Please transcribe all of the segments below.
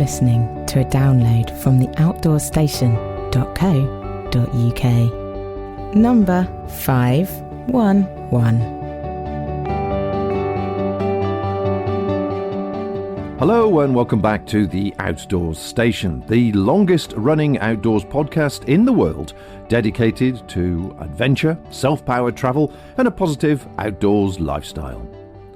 listening to a download from the outdoorstation.co.uk. Number 511. Hello and welcome back to the Outdoors Station, the longest running outdoors podcast in the world, dedicated to adventure, self-powered travel and a positive outdoors lifestyle.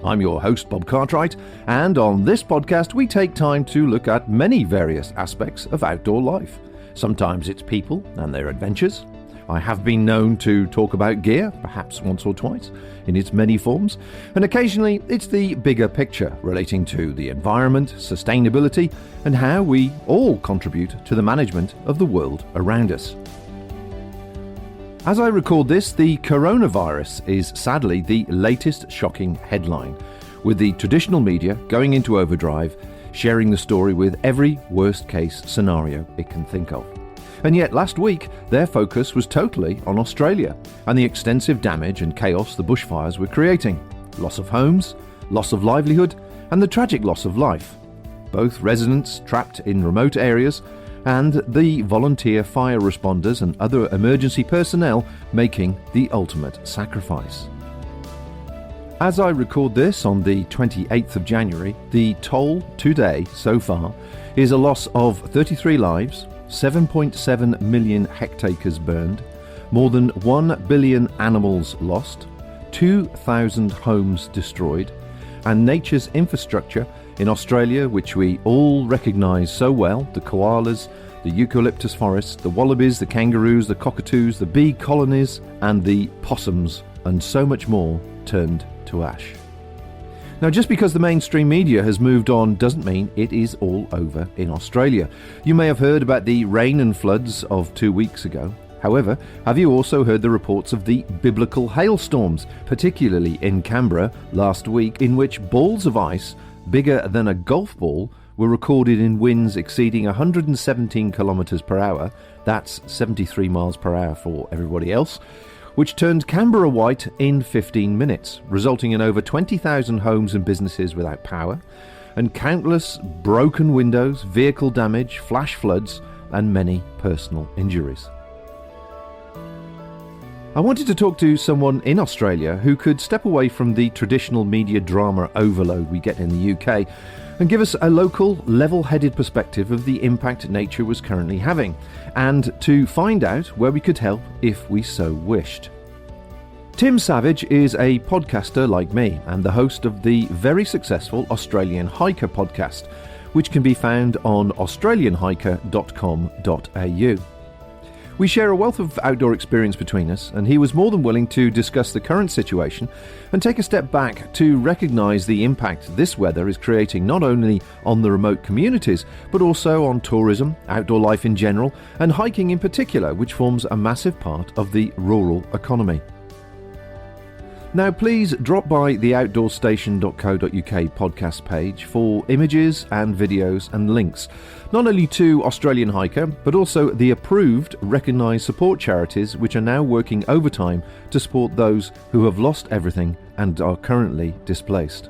I'm your host, Bob Cartwright, and on this podcast we take time to look at many various aspects of outdoor life. Sometimes it's people and their adventures. I have been known to talk about gear, perhaps once or twice, in its many forms, and occasionally it's the bigger picture relating to the environment, sustainability, and how we all contribute to the management of the world around us. As I record this, the coronavirus is sadly the latest shocking headline, with the traditional media going into overdrive, sharing the story with every worst-case scenario it can think of. And yet last week, their focus was totally on Australia and the extensive damage and chaos the bushfires were creating. Loss of homes, loss of livelihood, and the tragic loss of life. Both residents trapped in remote areas and the volunteer fire responders and other emergency personnel making the ultimate sacrifice. As I record this on the 28th of January, the toll today so far is a loss of 33 lives, 7.7 million hectares burned, more than 1 billion animals lost, 2,000 homes destroyed, and nature's infrastructure in Australia, which we all recognise so well, the koalas, the eucalyptus forests, the wallabies, the kangaroos, the cockatoos, the bee colonies, and the possums, and so much more, turned to ash. Now, just because the mainstream media has moved on doesn't mean it is all over in Australia. You may have heard about the rain and floods of 2 weeks ago. However, have you also heard the reports of the biblical hailstorms, particularly in Canberra last week, in which balls of ice bigger than a golf ball were recorded in winds exceeding 117 kilometres per hour, that's 73 miles per hour for everybody else, which turned Canberra white in 15 minutes, resulting in over 20,000 homes and businesses without power, and countless broken windows, vehicle damage, flash floods, and many personal injuries. I wanted to talk to someone in Australia who could step away from the traditional media drama overload we get in the UK and give us a local, level-headed perspective of the impact nature was currently having, and to find out where we could help if we so wished. Tim Savage is a podcaster like me and the host of the very successful Australian Hiker podcast, which can be found on australianhiker.com.au. We share a wealth of outdoor experience between us, and he was more than willing to discuss the current situation and take a step back to recognise the impact this weather is creating not only on the remote communities, but also on tourism, outdoor life in general, and hiking in particular, which forms a massive part of the rural economy. Now please drop by the outdoorstation.co.uk podcast page for images and videos and links, not only to Australian Hiker, but also the approved, recognised support charities which are now working overtime to support those who have lost everything and are currently displaced.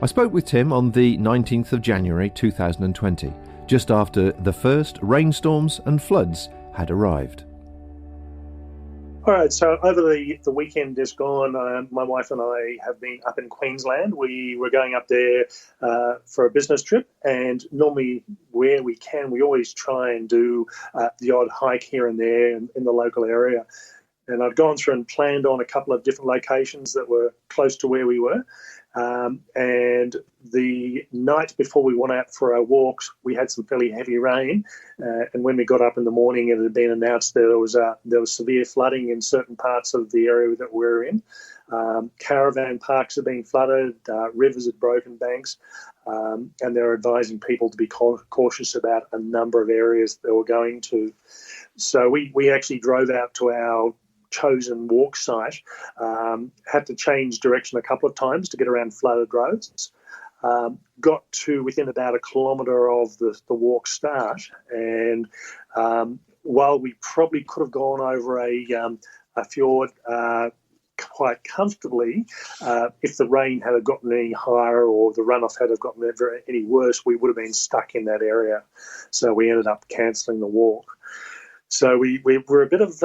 I spoke with Tim on the 19th of January 2020, just after the first rainstorms and floods had arrived. All right, so over the weekend just gone, my wife and I have been up in Queensland. We were going up there for a business trip, and normally where we can, we always try and do the odd hike here and there in the local area. And I'd gone through and planned on a couple of different locations that were close to where we were. And the night before we went out for our walks, we had some fairly heavy rain. And when we got up in the morning, it had been announced there was severe flooding in certain parts of the area that we're in. Caravan parks had been flooded, rivers had broken banks, and they're advising people to be cautious about a number of areas they were going to. So we actually drove out to our chosen walk site, had to change direction a couple of times to get around flooded roads, got to within about a kilometre of the walk start, and while we probably could have gone over a fjord quite comfortably. If the rain had gotten any higher or the runoff had gotten any worse, we would have been stuck in that area. So we ended up cancelling the walk. So we're a bit of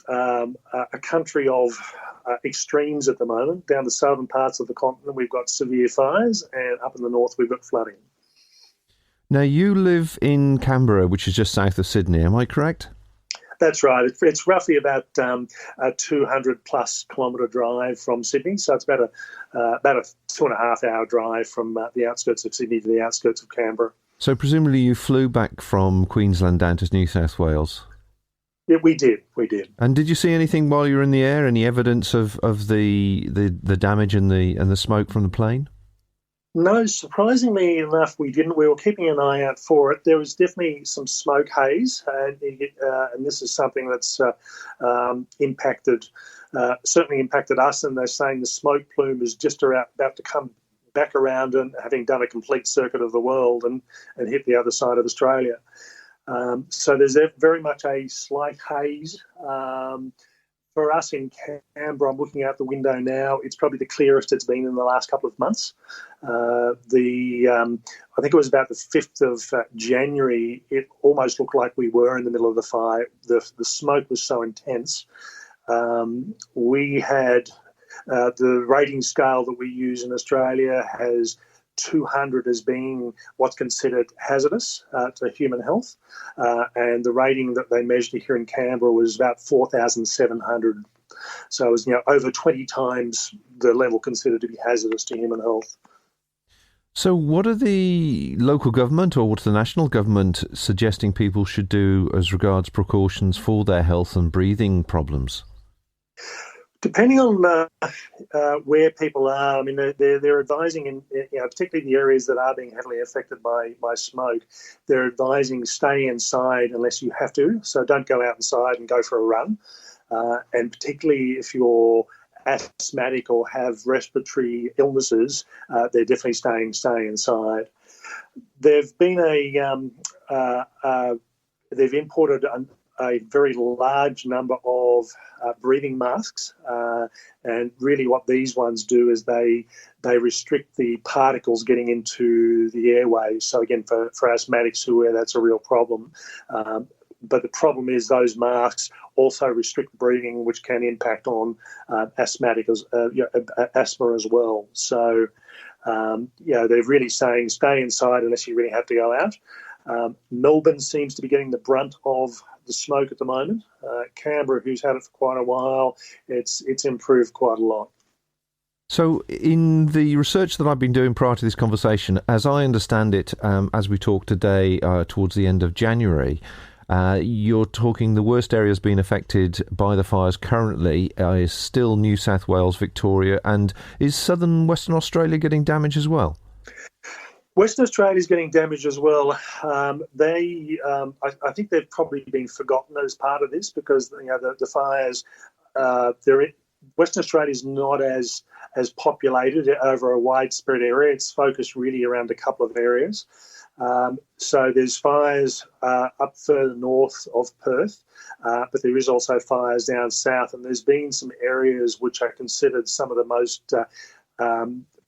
a country of extremes at the moment. Down the southern parts of the continent, we've got severe fires, and up in the north, we've got flooding. Now, you live in Canberra, which is just south of Sydney, am I correct? That's right. It's roughly about a 200-plus kilometre drive from Sydney, so it's about a 2.5-hour drive from the outskirts of Sydney to the outskirts of Canberra. So presumably you flew back from Queensland down to New South Wales? Yeah, we did. And did you see anything while you were in the air? Any evidence of the damage and the smoke from the plane? No, surprisingly enough, we didn't. We were keeping an eye out for it. There was definitely some smoke haze, and this is something that's certainly impacted us. And they're saying the smoke plume is just about to come back around and having done a complete circuit of the world and hit the other side of Australia. So there's very much a slight haze. For us in Canberra, I'm looking out the window now, it's probably the clearest it's been in the last couple of months. I think it was about the 5th of January, it almost looked like we were in the middle of the fire. The smoke was so intense. We had the rating scale that we use in Australia has 200 as being what's considered hazardous to human health, and the rating that they measured here in Canberra was about 4,700. So it was over 20 times the level considered to be hazardous to human health. So what are the local government or what's the national government suggesting people should do as regards precautions for their health and breathing problems? Depending on where people are, I mean, they're advising, in particularly the areas that are being heavily affected by smoke, they're advising stay inside unless you have to. So don't go out inside and go for a run. And particularly if you're asthmatic or have respiratory illnesses, they're definitely staying inside. They've been they've imported a very large number of breathing masks, and really what these ones do is they restrict the particles getting into the airways. So again, for asthmatics who wear, that's a real problem. But the problem is those masks also restrict breathing, which can impact on asthma as well. So they're really saying stay inside unless you really have to go out. Melbourne seems to be getting the brunt of the smoke at the moment. Canberra, who's had it for quite a while, it's improved quite a lot. So in the research that I've been doing prior to this conversation, as I understand it, as we talk today towards the end of January, you're talking the worst areas being affected by the fires currently is still New South Wales, Victoria, and is southern Western Australia getting damage as well? Western Australia is getting damaged as well. I think they've probably been forgotten as part of this because the fires. Western Australia is not as populated over a widespread area. It's focused really around a couple of areas. So there's fires up further north of Perth, but there is also fires down south, and there's been some areas which are considered some of the most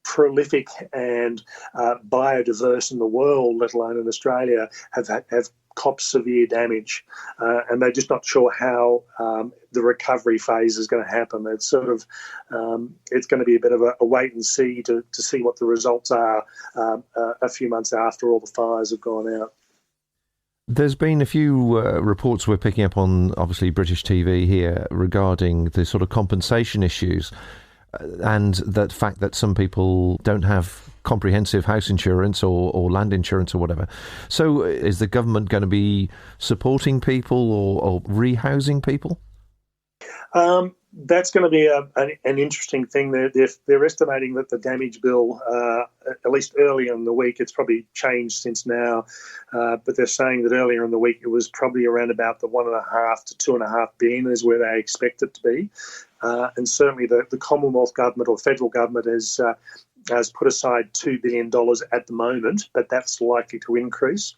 prolific and biodiverse in the world, let alone in Australia, have copped severe damage, and they're just not sure how the recovery phase is going to happen. It's sort of it's going to be a bit of a wait and see to see what the results are a few months after all the fires have gone out. There's been a few reports we're picking up on, obviously British TV here, regarding the sort of compensation issues. And that fact that some people don't have comprehensive house insurance or land insurance or whatever. So is the government going to be supporting people or rehousing people? That's going to be an interesting thing. They're estimating that the damage bill, at least earlier in the week, it's probably changed since now, but they're saying that earlier in the week it was probably around about the 1.5 to 2.5 billion is where they expect it to be. And certainly the Commonwealth government or federal government has put aside $2 billion at the moment, but that's likely to increase.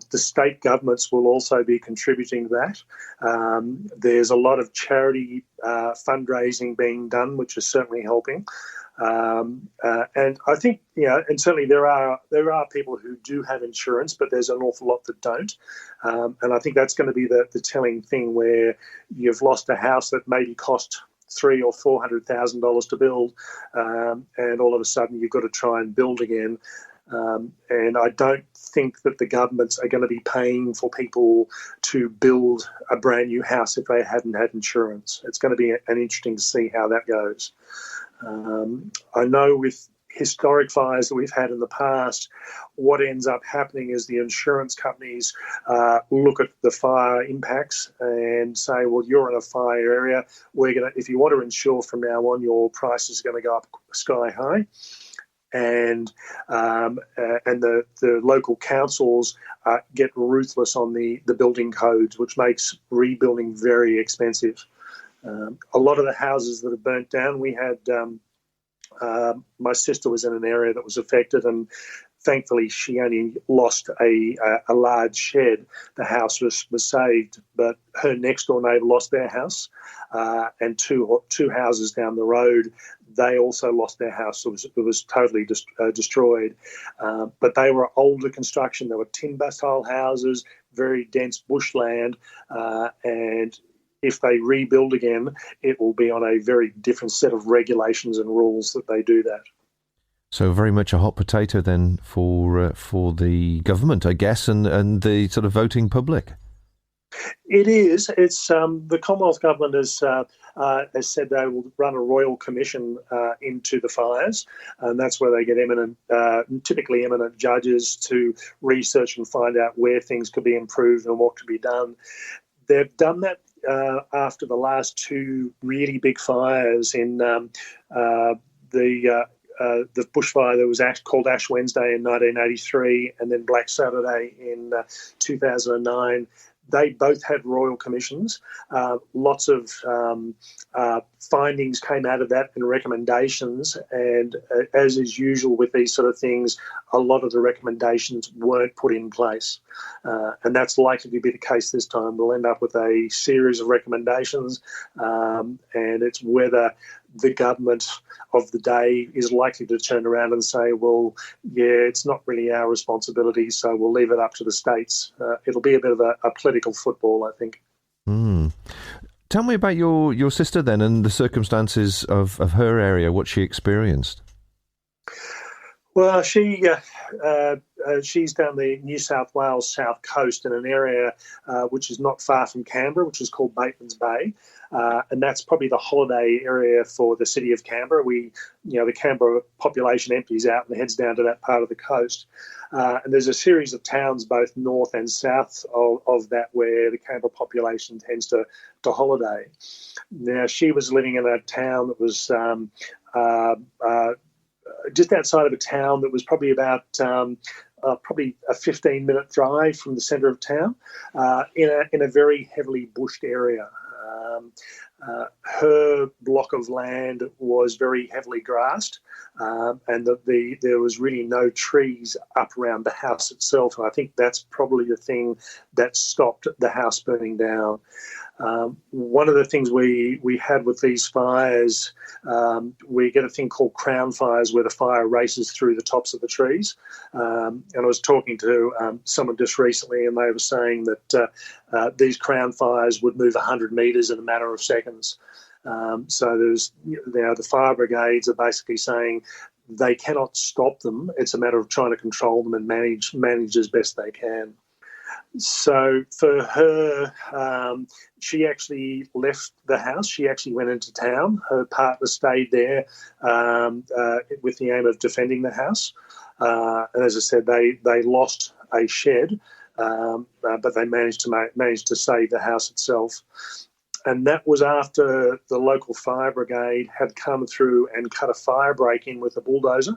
The state governments will also be contributing to that. There's a lot of charity fundraising being done, which is certainly helping. And I think, and certainly there are people who do have insurance, but there's an awful lot that don't. And I think that's going to be the telling thing, where you've lost a house that maybe cost $300,000 or $400,000 to build, and all of a sudden you've got to try and build again. And I don't think that the governments are going to be paying for people to build a brand new house if they hadn't had insurance. It's going to be interesting to see how that goes. I know with historic fires that we've had in the past, what ends up happening is the insurance companies look at the fire impacts and say, well, you're in a fire area. If you want to insure from now on, your price is going to go up sky high. And the local councils get ruthless on the building codes, which makes rebuilding very expensive. A lot of the houses that have burnt down, we had my sister was in an area that was affected, and thankfully she only lost a large shed. The house was saved, but her next door neighbour lost their house, and two houses down the road, they also lost their house. It was totally destroyed. But they were older construction. They were timber-style houses, very dense bushland, and if they rebuild again, it will be on a very different set of regulations and rules that they do that. So very much a hot potato then for the government, I guess, and the sort of voting public. It is. It's the Commonwealth Government has said they will run a royal commission into the fires, and that's where they get typically eminent judges to research and find out where things could be improved and what could be done. They've done that after the last two really big fires in the bushfire that was called Ash Wednesday in 1983, and then Black Saturday in 2009. They both had royal commissions. Lots of findings came out of that and recommendations. And as is usual with these sort of things, a lot of the recommendations weren't put in place. And that's likely to be the case this time. We'll end up with a series of recommendations, and it's whether the government of the day is likely to turn around and say, well, yeah, it's not really our responsibility, so we'll leave it up to the states. It'll be a bit of a political football, I think. Tell me about your sister then, and the circumstances of her area, what she experienced. Well, she's down the New South Wales south coast in an area which is not far from Canberra, which is called Bateman's Bay, and that's probably the holiday area for the city of Canberra. The Canberra population empties out and heads down to that part of the coast, and there's a series of towns both north and south of that where the Canberra population tends to holiday. Now, she was living in a town that was just outside of a town that was probably about probably a 15-minute drive from the centre of town, in a very heavily bushed area. Her block of land was very heavily grassed, and there was really no trees up around the house itself. And I think that's probably the thing that stopped the house burning down. One of the things we had with these fires, we get a thing called crown fires where the fire races through the tops of the trees. And I was talking to someone just recently, and they were saying that these crown fires would move 100 metres in a matter of seconds. So there's the fire brigades are basically saying they cannot stop them. It's a matter of trying to control them and manage as best they can. So for her, she actually left the house. She actually went into town. Her partner stayed there with the aim of defending the house. And as I said, they lost a shed, but they managed to save the house itself. And that was after the local fire brigade had come through and cut a fire break in with a bulldozer.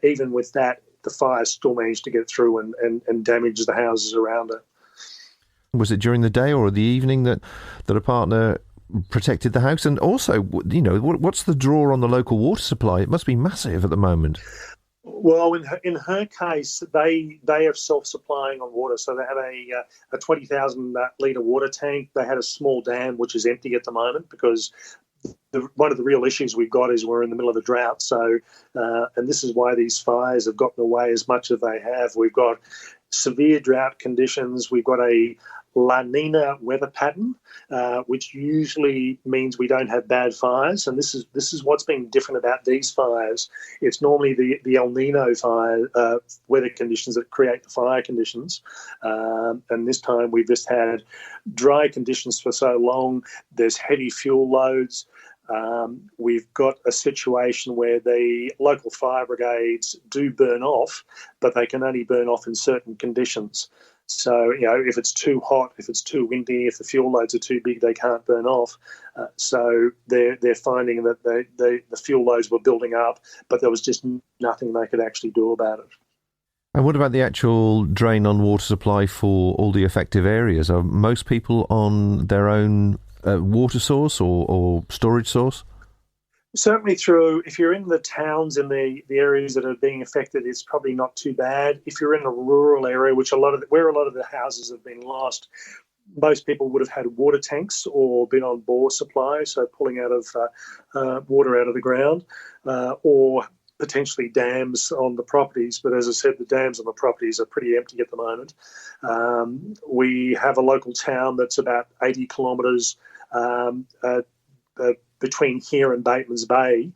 Even with that, the fire still managed to get through and damage the houses around it. Was it during the day or the evening that a partner protected the house? And also, what's the draw on the local water supply? It must be massive at the moment. Well, in her case, they are self-supplying on water. So they have a 20,000 litre water tank. They had a small dam, which is empty at the moment because one of the real issues we've got is we're in the middle of a drought. So, and this is why these fires have gotten away as much as they have. We've got severe drought conditions. We've got a La Nina weather pattern, which usually means we don't have bad fires. And this is what's been different about these fires. It's normally the El Nino fire weather conditions that create the fire conditions. And this time we've just had dry conditions for so long. There's heavy fuel loads. We've got a situation where the local fire brigades do burn off, but they can only burn off in certain conditions. So, if it's too hot, if it's too windy, if the fuel loads are too big, they can't burn off. So they're finding that the fuel loads were building up, but there was just nothing they could actually do about it. And what about the actual drain on water supply for all the affected areas? Are most people on their own water source or storage source? Certainly if you're in the towns and the areas that are being affected, it's probably not too bad. If you're in a rural area, where a lot of the houses have been lost, most people would have had water tanks or been on bore supply, so pulling out of water out of the ground, or potentially dams on the properties. But as I said, the dams on the properties are pretty empty at the moment. We have a local town that's about 80 kilometres between here and Bateman's Bay,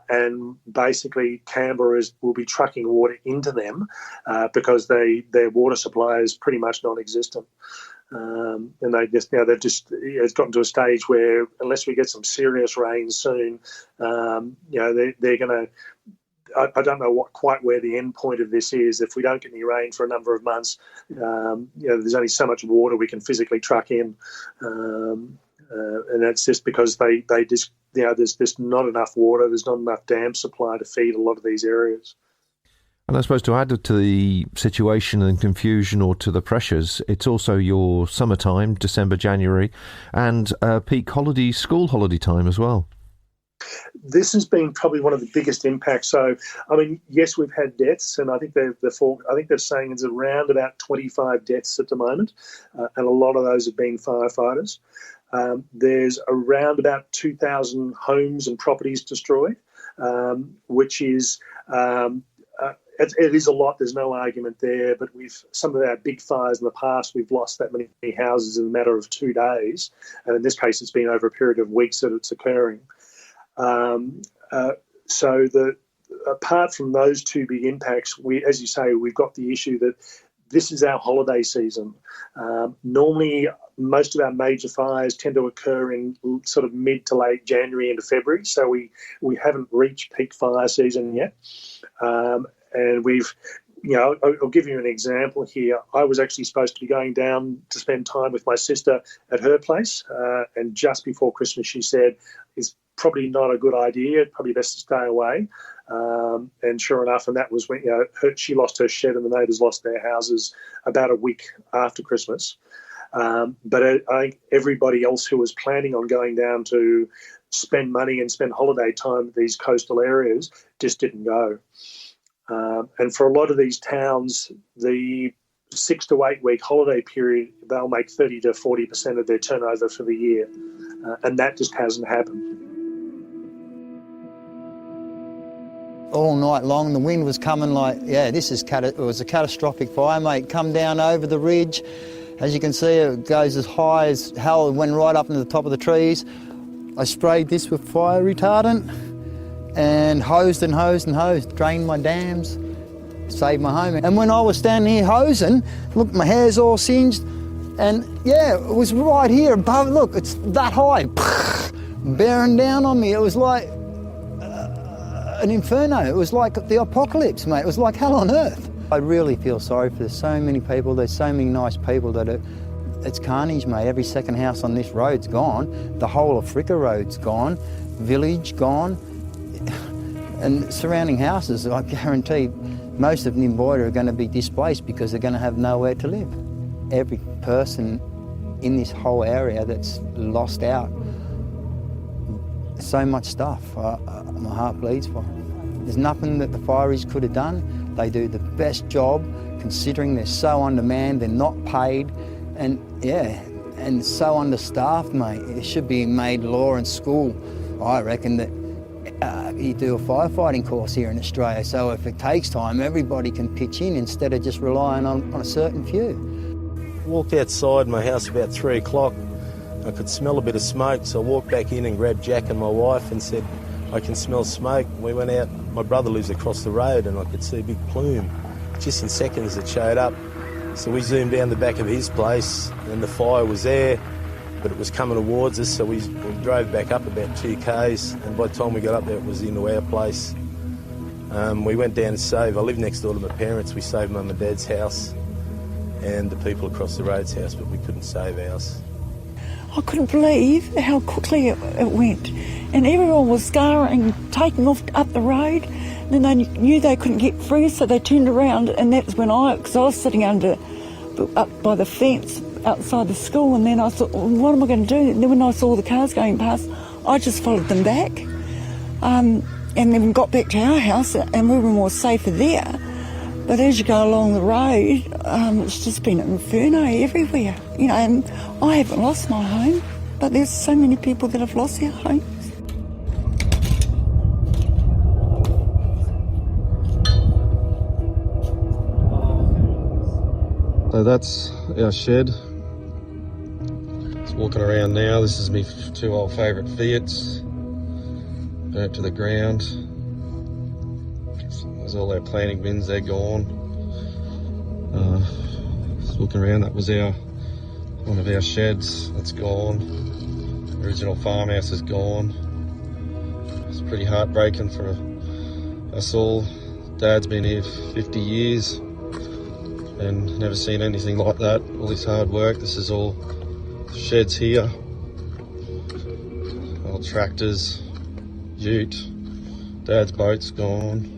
and basically Canberra will be trucking water into them because their water supply is pretty much non-existent. And it's gotten to a stage where unless we get some serious rain soon, they're going to. I don't know quite where the end point of this is. If we don't get any rain for a number of months, there's only so much water we can physically truck in. And that's just because they just, there's just not enough water, there's not enough dam supply to feed a lot of these areas. And I suppose to add to the situation and confusion or to the pressures, it's also your summertime, December, January, and peak school holiday time as well. This has been probably one of the biggest impacts. So, yes, we've had deaths, and I think they're saying it's around about 25 deaths at the moment, and a lot of those have been firefighters. There's around about 2,000 homes and properties destroyed, which is it is a lot. There's no argument there. But some of our big fires in the past, we've lost that many houses in a matter of 2 days, and in this case, it's been over a period of weeks that it's occurring. So apart from those two big impacts, as you say, we've got the issue that this is our holiday season. Normally, most of our major fires tend to occur in sort of mid to late January into February, so we haven't reached peak fire season yet. And I'll give you an example here. I was actually supposed to be going down to spend time with my sister at her place, and just before Christmas she said, it's probably not a good idea, probably best to stay away. And sure enough, and that was when she lost her shed and the neighbours lost their houses about a week after Christmas. But I think everybody else who was planning on going down to spend money and spend holiday time at these coastal areas just didn't go. And for a lot of these towns, the 6 to 8 week holiday period, they'll make 30 to 40% of their turnover for the year. And that just hasn't happened. All night long, the wind was coming it was a catastrophic fire, mate. Come down over the ridge. As you can see, it goes as high as hell. It went right up into the top of the trees. I sprayed this with fire retardant and hosed, drained my dams, saved my home. And when I was standing here hosing, look, my hair's all singed, and it was right here above. Look, it's that high, bearing down on me. It was like an inferno. It was like the apocalypse, mate. It was like hell on earth. I really feel sorry for so many people. There's so many nice people that it's carnage, mate. Every second house on this road's gone. The whole of Fricka Road's gone. Village gone. And surrounding houses, I guarantee most of Nimboida are going to be displaced because they're going to have nowhere to live. Every person in this whole area that's lost out, so much stuff. My heart bleeds for it. There's nothing that the fireys could have done. They do the best job considering they're so undermanned, they're not paid, and and so understaffed, mate. It should be made law in school, I reckon, that you do a firefighting course here in Australia, so if it takes time, everybody can pitch in instead of just relying on a certain few. Walked outside my house about 3 o'clock. I could smell a bit of smoke, so I walked back in and grabbed Jack and my wife and said, I can smell smoke. We went out, my brother lives across the road, and I could see a big plume. Just in seconds it showed up. So we zoomed down the back of his place, and the fire was there, but it was coming towards us, so we drove back up about 2 k's, and by the time we got up there, it was into our place. We went down to save. I live next door to my parents. We saved Mum and Dad's house and the people across the road's house, but we couldn't save ours. I couldn't believe how quickly it went, and everyone was scurrying, taking off up the road, and then they knew they couldn't get through, so they turned around, and that's when because I was sitting up by the fence outside the school, and then I thought, well, what am I going to do? And then when I saw the cars going past, I just followed them back, and then we got back to our house, and we were more safer there. But as you go along the road, it's just been an inferno everywhere, and I haven't lost my home, but there's so many people that have lost their homes. So that's our shed. It's walking around now. This is my 2 old favourite Fiats, burnt to the ground. There's all our planting bins, they're gone. Just looking around, that was one of our sheds, that's gone. The original farmhouse is gone. It's pretty heartbreaking for us all. Dad's been here 50 years and never seen anything like that. All this hard work, this is all sheds here. Old tractors, ute, Dad's boat's gone.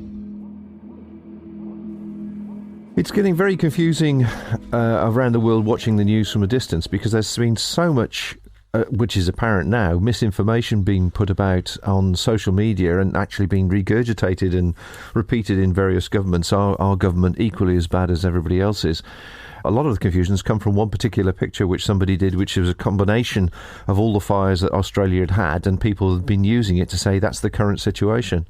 It's getting very confusing around the world watching the news from a distance, because there's been so much, which is apparent now, misinformation being put about on social media and actually being regurgitated and repeated in various governments. Our government equally as bad as everybody else's. A lot of the confusions come from one particular picture which somebody did, which was a combination of all the fires that Australia had, and people had been using it to say that's the current situation.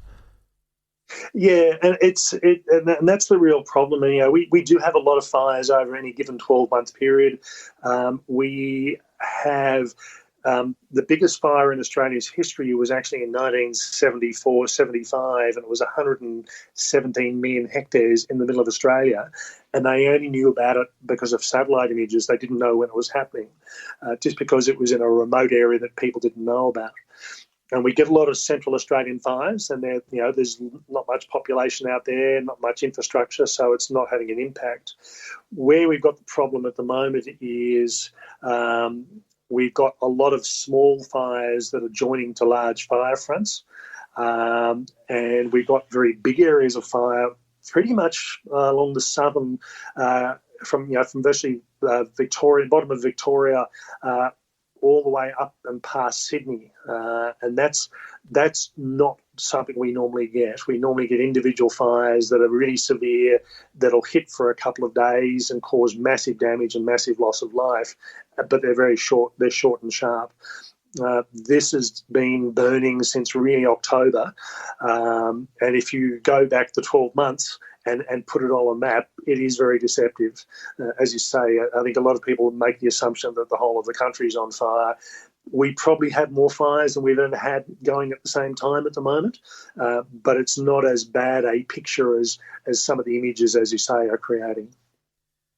Yeah, and and that's the real problem. And, we do have a lot of fires over any given 12-month period. We have the biggest fire in Australia's history was actually in 1974-75, and it was 117 million hectares in the middle of Australia, and they only knew about it because of satellite images. They didn't know when it was happening, just because it was in a remote area that people didn't know about. And we get a lot of Central Australian fires, and there's not much population out there, not much infrastructure, so it's not having an impact. Where we've got the problem at the moment is we've got a lot of small fires that are joining to large fire fronts, and we've got very big areas of fire pretty much along the southern, from virtually Victoria, bottom of Victoria, all the way up and past Sydney, and that's not something we normally get. We normally get individual fires that are really severe, that'll hit for a couple of days and cause massive damage and massive loss of life, but they're very short. They're short and sharp. This has been burning since really October, and if you go back to 12 months and put it on a map, it is very deceptive. As you say, I think a lot of people make the assumption that the whole of the country is on fire. We probably have more fires than we've ever had going at the same time at the moment, but it's not as bad a picture as some of the images, as you say, are creating.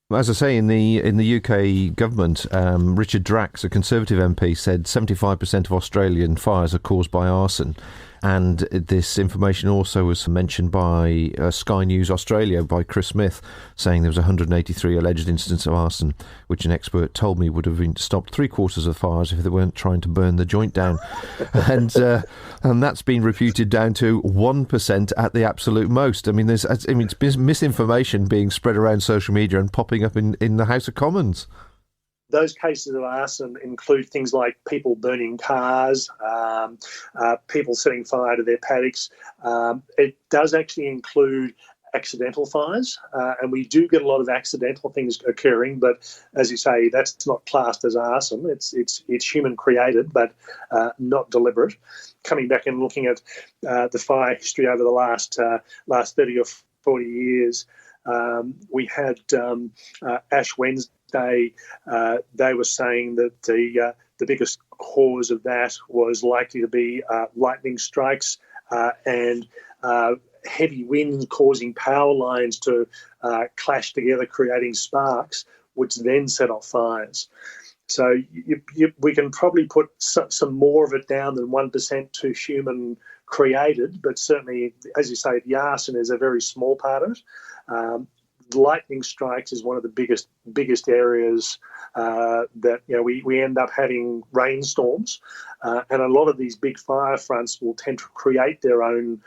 As I say, in the UK government, Richard Drax, a Conservative MP, said 75% of Australian fires are caused by arson. And this information also was mentioned by Sky News Australia by Chris Smith, saying there was 183 alleged incidents of arson, which an expert told me would have been stopped 3/4 of the fires if they weren't trying to burn the joint down. and that's been reputed down to 1% at the absolute most. I mean, it's misinformation being spread around social media and popping up in the House of Commons. those cases of arson include things like people burning cars, people setting fire to their paddocks. It does actually include accidental fires, and we do get a lot of accidental things occurring, but as you say, that's not classed as arson. It's human created, but not deliberate. Coming back and looking at the fire history over the last 30 or 40 years, we had Ash Wednesday. They were saying that the biggest cause of that was likely to be lightning strikes and heavy winds causing power lines to clash together, creating sparks, which then set off fires. So we can probably put some more of it down than 1% to human created, but certainly, as you say, the arson is a very small part of it. Lightning strikes is one of the biggest areas that we end up having rainstorms, and a lot of these big fire fronts will tend to create their own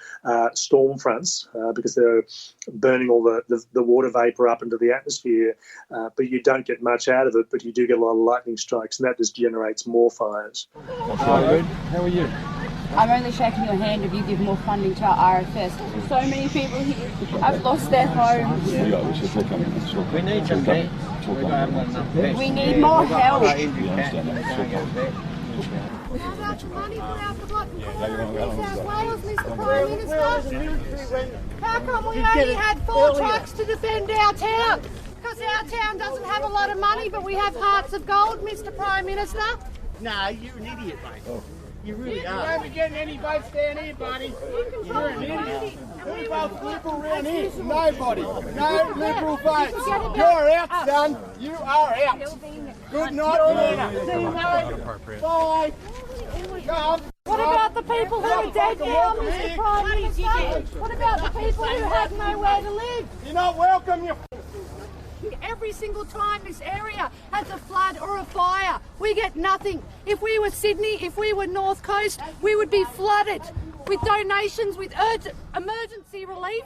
storm fronts because they're burning all the water vapour up into the atmosphere, but you don't get much out of it, but you do get a lot of lightning strikes, and that just generates more fires. How are you? I'm only shaking your hand if you give more funding to our RFS. So many people here have lost their homes. We need some help. We need more help. How much money for our forgotten New South Wales, Mr Prime Minister? How come we only had 4 trucks to defend our town? Because our town doesn't have a lot of money, but we have hearts of gold, Mr Prime Minister. Nah, you're an idiot, mate. You really are. You won't be getting any votes down here, buddy. You're an idiot. Who votes Liberal around here? Nobody. No Liberal votes. You're out, son. You are out. Good night, Fiona. Bye. Go. What about the people who are dead now, Mr Prime Minister? What about the people who have nowhere to live? You're not welcome, you... Every single time this area has a flood or a fire, we get nothing. If we were Sydney, if we were North Coast, we would be flooded with donations, with emergency relief.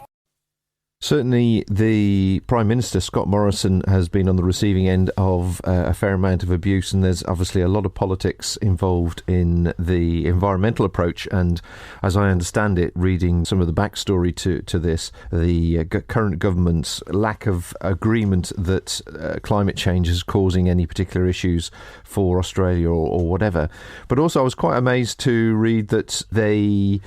Certainly, the Prime Minister, Scott Morrison, has been on the receiving end of a fair amount of abuse, and there's obviously a lot of politics involved in the environmental approach. And as I understand it, reading some of the backstory to this, the current government's lack of agreement that climate change is causing any particular issues for Australia or whatever. But also, I was quite amazed to read that they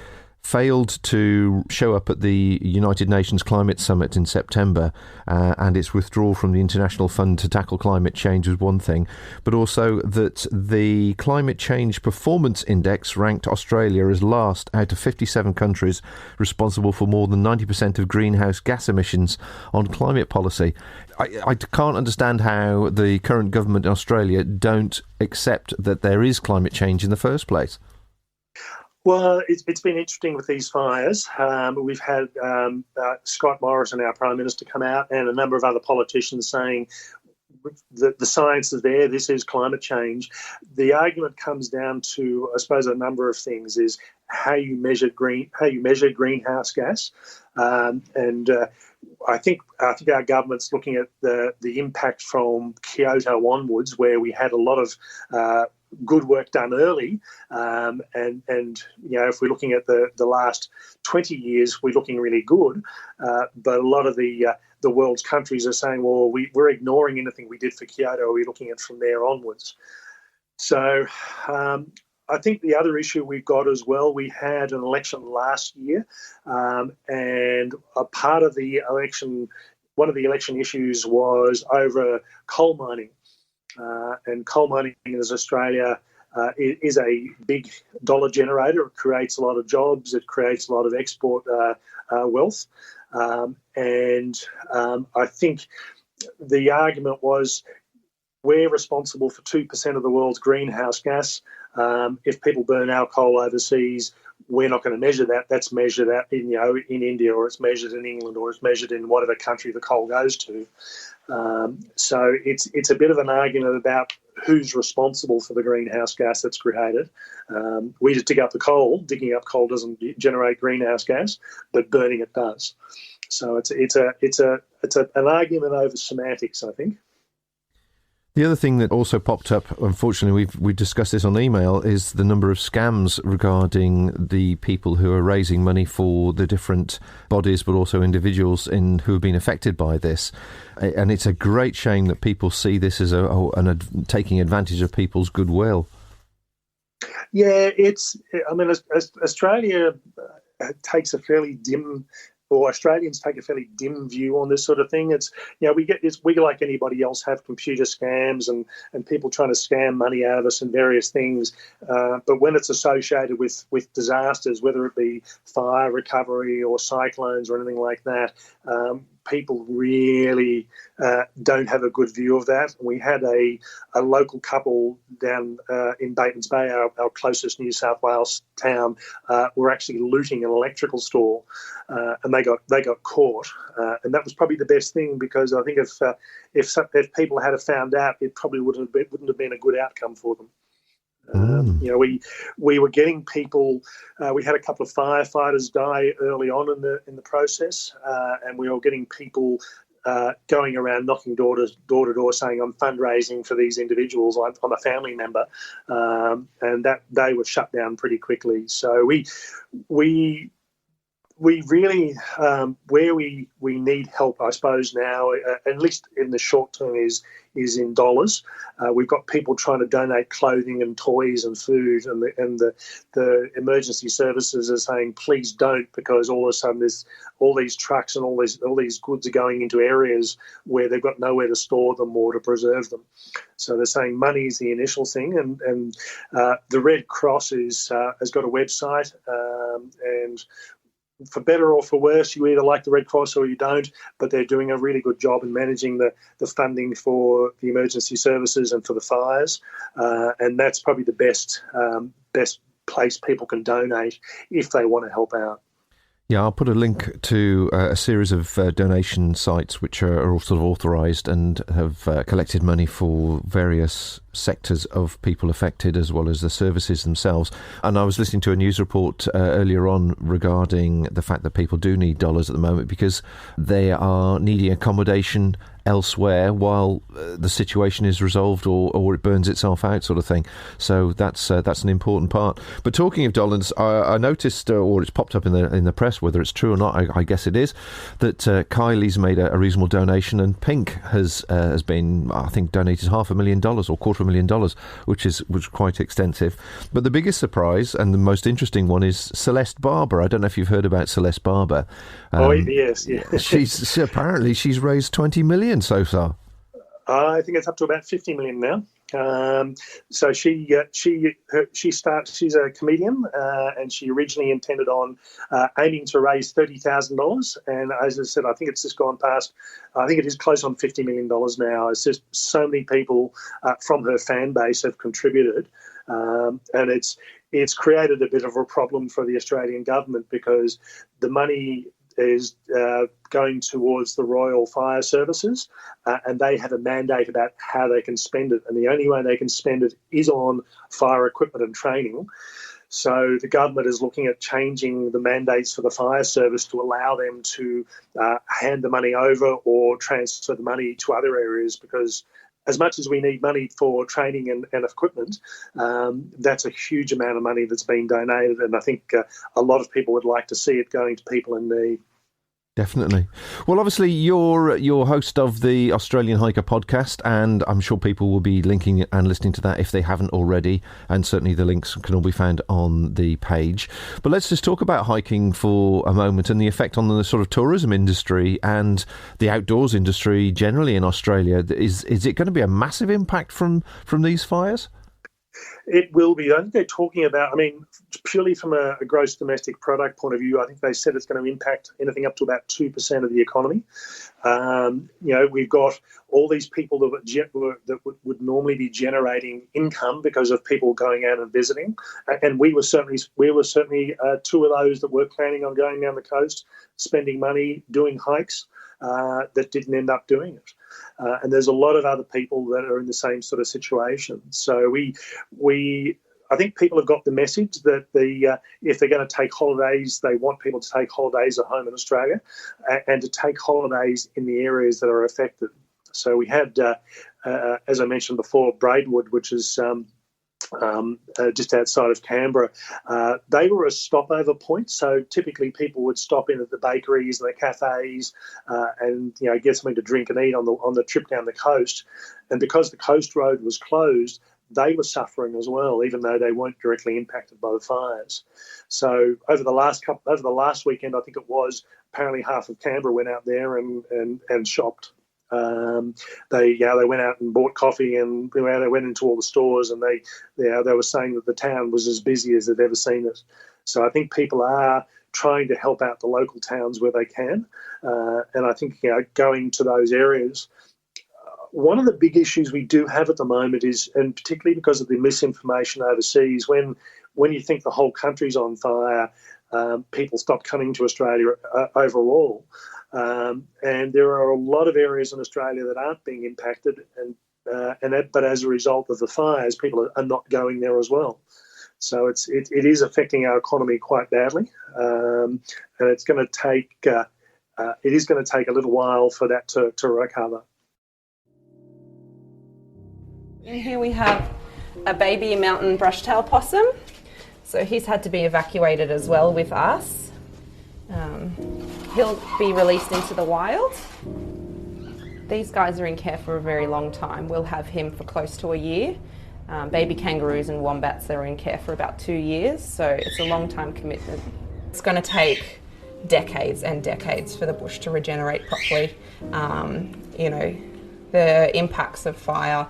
failed to show up at the United Nations Climate Summit in September, and its withdrawal from the International Fund to Tackle Climate Change was one thing, but also that the Climate Change Performance Index ranked Australia as last out of 57 countries responsible for more than 90% of greenhouse gas emissions on climate policy. I can't understand how the current government in Australia don't accept that there is climate change in the first place. Well, it's been interesting with these fires. We've had Scott Morrison, our Prime Minister, come out, and a number of other politicians saying that the science is there, this is climate change. The argument comes down to, I suppose, a number of things, is how you measure greenhouse gas. I think our government's looking at the impact from Kyoto onwards, where we had a lot of good work done early, and if we're looking at the last 20 years, we're looking really good, but a lot of the world's countries are saying, well, we're ignoring anything we did for Kyoto, we're looking at from there onwards. So I think the other issue we've got as well, we had an election last year, and a part of the election, one of the election issues was over coal mining. And coal mining in Australia is a big dollar generator. It creates a lot of jobs. It creates a lot of export wealth. And I think the argument was we're responsible for 2% of the world's greenhouse gas. If people burn our coal overseas, we're not going to measure that. That's measured out in India, or it's measured in England, or it's measured in whatever country the coal goes to. So it's a bit of an argument about who's responsible for the greenhouse gas that's created. We just dig up the coal. Digging up coal doesn't generate greenhouse gas, but burning it does. So it's an argument over semantics, I think. The other thing that also popped up, unfortunately, we've discussed this on email, is the number of scams regarding the people who are raising money for the different bodies, but also individuals who have been affected by this. And it's a great shame that people see this as taking advantage of people's goodwill. Yeah, Australia takes a fairly dim, or Australians take a fairly dim view on this sort of thing. It's, we get this, we like anybody else have computer scams and people trying to scam money out of us and various things. But when it's associated with disasters, whether it be fire recovery or cyclones or anything like that, people really don't have a good view of that. We had a local couple down in Batemans Bay, our closest New South Wales town, were actually looting an electrical store, and they got caught. And that was probably the best thing, because I think if people had found out, it probably wouldn't have been a good outcome for them. We were getting people. We had a couple of firefighters die early on in the process, and we were getting people going around knocking door to door saying, "I'm fundraising for these individuals. I'm a family member," and that they were shut down pretty quickly. So we really, where we need help, I suppose now, at least in the short term, is in dollars. We've got people trying to donate clothing and toys and food, and the emergency services are saying, please don't, because all of a sudden there's all these trucks and all these goods are going into areas where they've got nowhere to store them or to preserve them. So they're saying money is the initial thing, and the Red Cross has got a website, and for better or for worse, you either like the Red Cross or you don't, but they're doing a really good job in managing the funding for the emergency services and for the fires, and that's probably the best place people can donate if they want to help out. Yeah, I'll put a link to a series of donation sites which are all sort of authorised and have collected money for various sectors of people affected, as well as the services themselves. And I was listening to a news report earlier on regarding the fact that people do need dollars at the moment because they are needing accommodation elsewhere while the situation is resolved or it burns itself out, sort of thing. So that's an important part. But talking of dollars, I noticed, or it's popped up in the press, whether it's true or not, I guess it is, that Kylie's made a reasonable donation, and Pink has been, I think, donated $500,000 or $250,000, which was quite extensive. But the biggest surprise and the most interesting one is Celeste Barber. I don't know if you've heard about Celeste Barber. Yes. She's raised $20 million so far. I think it's up to about 50 million now. So she's a comedian, and she originally intended on aiming to raise $30,000, and as I said, I think it's just gone past. I think it is close on $50 million now. It's just so many people from her fan base have contributed, and it's created a bit of a problem for the Australian government, because the money is going towards the Royal Fire Services, and they have a mandate about how they can spend it, and the only way they can spend it is on fire equipment and training. So the government is looking at changing the mandates for the fire service to allow them to hand the money over or transfer the money to other areas, because as much as we need money for training and equipment, that's a huge amount of money that's been donated, and I think a lot of people would like to see it going to people in need. Definitely. Well, obviously, you're host of the Australian Hiker podcast, and I'm sure people will be linking and listening to that if they haven't already, and certainly the links can all be found on the page. But let's just talk about hiking for a moment and the effect on the sort of tourism industry and the outdoors industry generally in Australia. Is it going to be a massive impact from these fires? It will be. I think they're talking about, purely from a gross domestic product point of view, I think they said it's going to impact anything up to about 2% of the economy. We've got all these people that would normally be generating income because of people going out and visiting, and we were certainly two of those that were planning on going down the coast, spending money, doing hikes, that didn't end up doing it. And there's a lot of other people that are in the same sort of situation. So I think people have got the message that if they're going to take holidays, they want people to take holidays at home in Australia and to take holidays in the areas that are affected. So we had, as I mentioned before, Braidwood, which is just outside of Canberra. They were a stopover point, so typically people would stop in at the bakeries and the cafes and get something to drink and eat on the trip down the coast. And because the coast road was closed, they were suffering as well, even though they weren't directly impacted by the fires. So over the last weekend, I think it was, apparently half of Canberra went out there and shopped. They went out and bought coffee, and they went into all the stores, and they were saying that the town was as busy as they've ever seen it. So I think people are trying to help out the local towns where they can, and I think going to those areas. One of the big issues we do have at the moment is, and particularly because of the misinformation overseas, when you think the whole country's on fire, people stop coming to Australia overall. And there are a lot of areas in Australia that aren't being impacted, but as a result of the fires, people are not going there as well. So it is affecting our economy quite badly, and it's going to take a little while for that to recover. And here we have a baby mountain brushtail possum. So he's had to be evacuated as well with us. He'll be released into the wild. These guys are in care for a very long time. We'll have him for close to a year. Baby kangaroos and wombats are in care for about 2 years, so it's a long time commitment. It's going to take decades and decades for the bush to regenerate properly. The impacts of fire,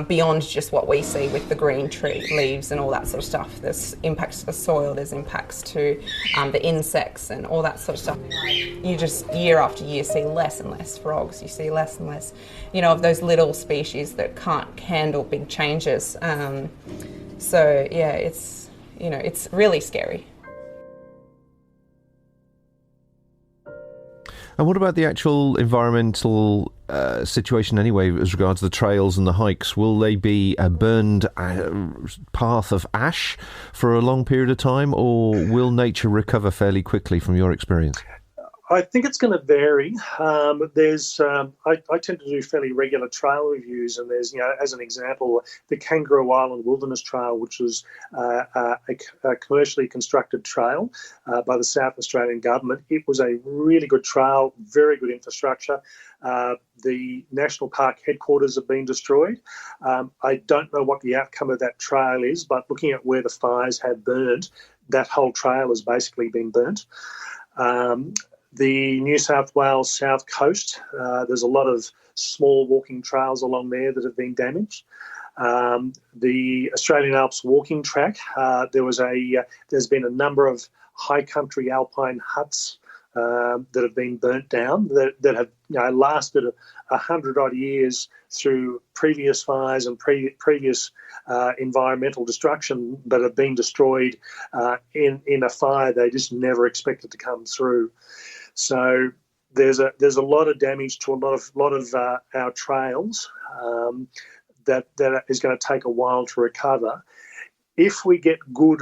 beyond just what we see with the green tree leaves and all that sort of stuff. There's impacts to the soil, there's impacts to the insects and all that sort of stuff. You just, year after year, see less and less frogs. You see less and less, of those little species that can't handle big changes. So yeah, it's really scary. And what about the actual environmental situation anyway as regards the trails and the hikes? Will they be a burned path of ash for a long period of time, or will nature recover fairly quickly from your experience? I think it's going to vary. I tend to do fairly regular trail reviews, and there's, as an example, the Kangaroo Island Wilderness Trail, which was a commercially constructed trail by the South Australian government. It was a really good trail, very good infrastructure. The National Park headquarters have been destroyed. I don't know what the outcome of that trail is, but looking at where the fires have burned, that whole trail has basically been burnt. The New South Wales South Coast, there's a lot of small walking trails along there that have been damaged. The Australian Alps walking track, there's been a number of high country alpine huts that have been burnt down that have lasted 100-odd years through previous fires and previous environmental destruction, but have been destroyed in a fire they just never expected to come through. So there's a lot of damage to a lot of our trails that is going to take a while to recover. If we get good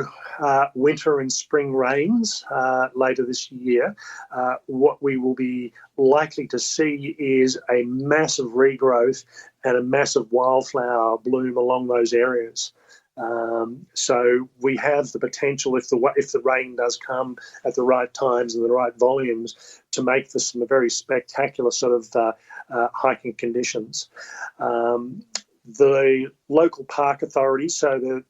winter and spring rains later this year, what we will be likely to see is a massive regrowth and a massive wildflower bloom along those areas. So we have the potential, if the rain does come at the right times and the right volumes, to make for some very spectacular sort of hiking conditions. The local park authorities, so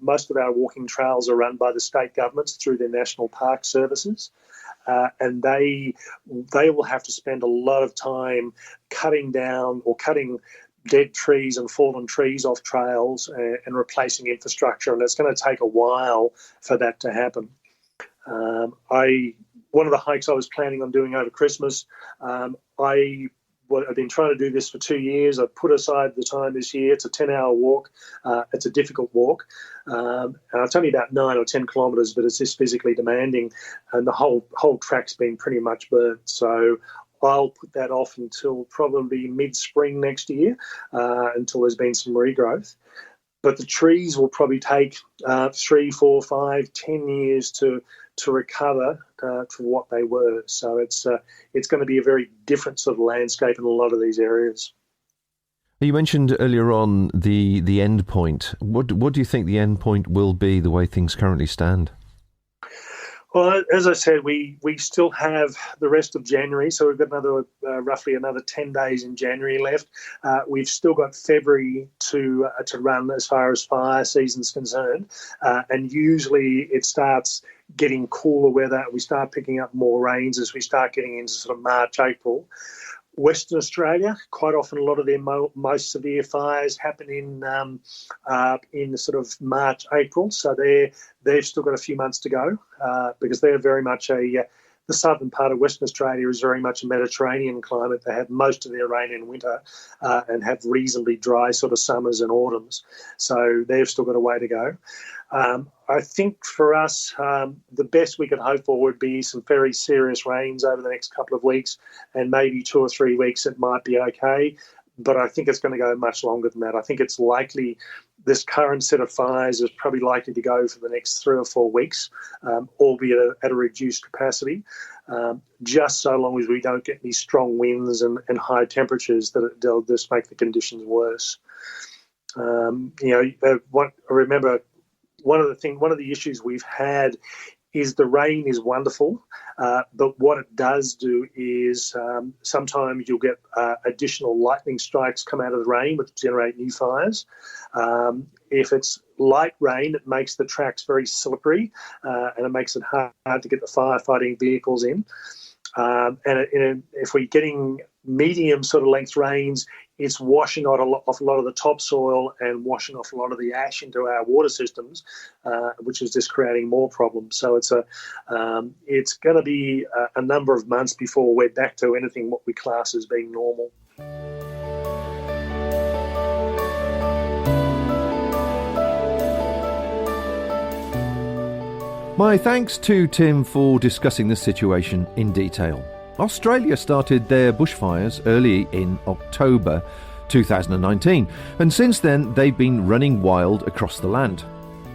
most of our walking trails are run by the state governments through their national park services, and they will have to spend a lot of time cutting down or cutting dead trees and fallen trees off trails and replacing infrastructure, and it's going to take a while for that to happen. One of the hikes I was planning on doing over Christmas, I've been trying to do this for 2 years. I've put aside the time this year. It's a 10-hour walk. It's a difficult walk. And it's only about 9 or 10 kilometres, but it's just physically demanding. And the whole track's been pretty much burnt. So I'll put that off until probably mid-spring next year, until there's been some regrowth. But the trees will probably take 3, 4, 5, 10 years to recover to what they were. So it's going to be a very different sort of landscape in a lot of these areas. You mentioned earlier on the end point. What do you think the end point will be the way things currently stand? Well, as I said, we still have the rest of January, so we've got roughly another 10 days in January left. We've still got February to run as far as fire season's concerned, and usually it starts getting cooler weather. We start picking up more rains as we start getting into sort of March, April. Western Australia, quite often a lot of their most severe fires happen in sort of March, April. So they've still got a few months to go because they're very much the southern part of Western Australia is very much a Mediterranean climate. They have most of their rain in winter and have reasonably dry sort of summers and autumns. So they've still got a way to go. I think for us, the best we could hope for would be some very serious rains over the next couple of weeks, and maybe 2 or 3 weeks it might be okay. But I think it's going to go much longer than that. I think it's likely this current set of fires is probably likely to go for the next 3 or 4 weeks, albeit at a reduced capacity, just so long as we don't get any strong winds and high temperatures they'll just make the conditions worse. I remember one of the issues we've had is the rain is wonderful, but what it does do is sometimes you'll get additional lightning strikes come out of the rain, which generate new fires. If it's light rain, it makes the tracks very slippery, and it makes it hard to get the firefighting vehicles in. And if we're getting medium sort of length rains, it's washing off a lot of the topsoil and washing off a lot of the ash into our water systems, which is just creating more problems. So it's going to be a number of months before we're back to anything what we class as being normal. My thanks to Tim for discussing the situation in detail. Australia started their bushfires early in October 2019, and since then they've been running wild across the land.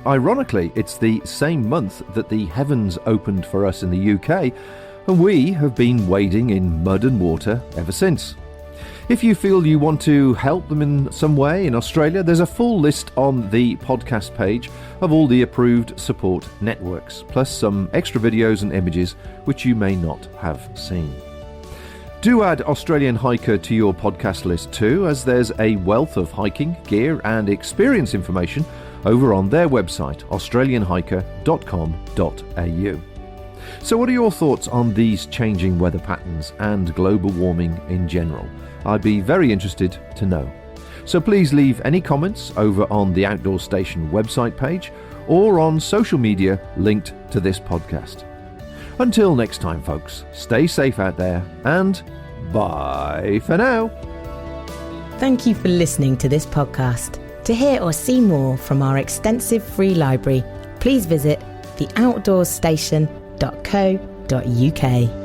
Ironically, it's the same month that the heavens opened for us in the UK, and we have been wading in mud and water ever since. If you feel you want to help them in some way in Australia, there's a full list on the podcast page of all the approved support networks, plus some extra videos and images which you may not have seen. Do add Australian Hiker to your podcast list too, as there's a wealth of hiking, gear and experience information over on their website, australianhiker.com.au. So what are your thoughts on these changing weather patterns and global warming in general? I'd be very interested to know. So please leave any comments over on the Outdoor Station website page or on social media linked to this podcast. Until next time, folks, stay safe out there and bye for now. Thank you for listening to this podcast. To hear or see more from our extensive free library, please visit theoutdoorstation.co.uk.